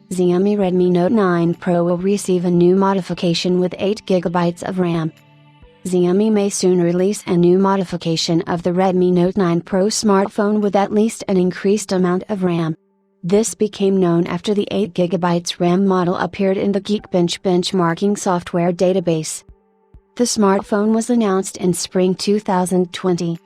Xiaomi Redmi Note 9 Pro will receive a new modification with 8GB of RAM. Xiaomi may soon release a new modification of the Redmi Note 9 Pro smartphone with at least an increased amount of RAM. This became known after the 8GB RAM model appeared in the Geekbench benchmarking software database. The smartphone was announced in spring 2020.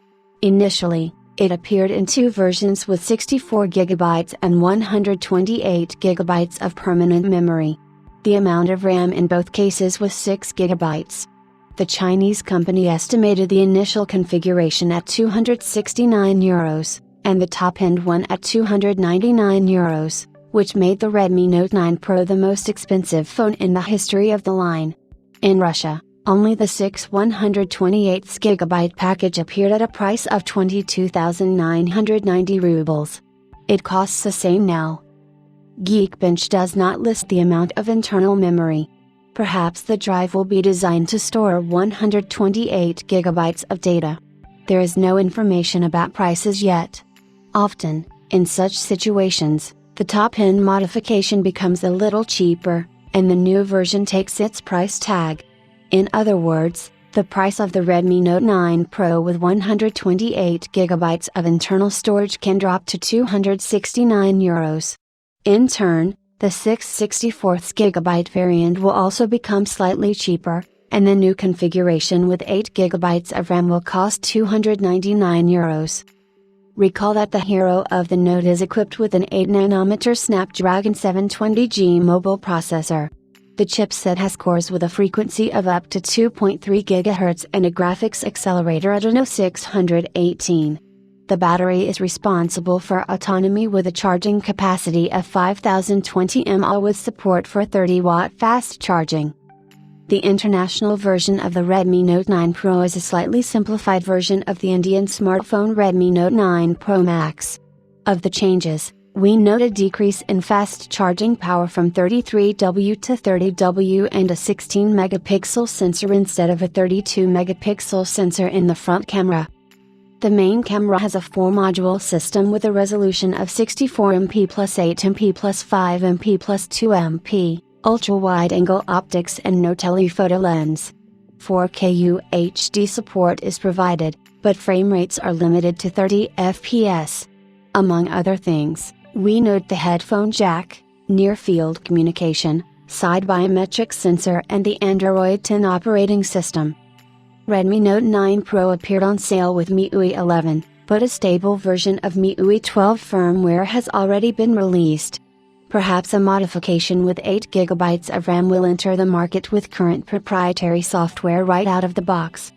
Initially, it appeared in two versions with 64GB and 128GB of permanent memory. The amount of RAM in both cases was 6GB. The Chinese company estimated the initial configuration at €269, and the top-end one at €299, which made the Redmi Note 9 Pro the most expensive phone in the history of the line. In Russia, only the 128GB package appeared at a price of 22,990 rubles. It costs the same now. Geekbench does not list the amount of internal memory. Perhaps the drive will be designed to store 128GB of data. There is no information about prices yet. Often, in such situations, the top-end modification becomes a little cheaper, and the new version takes its price tag. In other words, the price of the Redmi Note 9 Pro with 128GB of internal storage can drop to €269. In turn, the 664GB variant will also become slightly cheaper, and the new configuration with 8GB of RAM will cost €299. Recall that the hero of the Note is equipped with an 8nm Snapdragon 720G mobile processor. The chipset has cores with a frequency of up to 2.3 GHz and a graphics accelerator Adreno 618. The battery is responsible for autonomy with a charging capacity of 5020 mAh with support for 30-watt fast charging. The international version of the Redmi Note 9 Pro is a slightly simplified version of the Indian smartphone Redmi Note 9 Pro Max. Of the changes, we note a decrease in fast charging power from 33W to 30W and a 16-megapixel sensor instead of a 32-megapixel sensor in the front camera. The main camera has a 4-module system with a resolution of 64MP plus 8MP plus 5MP plus 2MP, ultra-wide-angle optics and no telephoto lens. 4K UHD support is provided, but frame rates are limited to 30 FPS. Among other things, we note the headphone jack, near-field communication, side biometric sensor and the Android 10 operating system. Redmi Note 9 Pro appeared on sale with MIUI 11, but a stable version of MIUI 12 firmware has already been released. Perhaps a modification with 8GB of RAM will enter the market with current proprietary software right out of the box.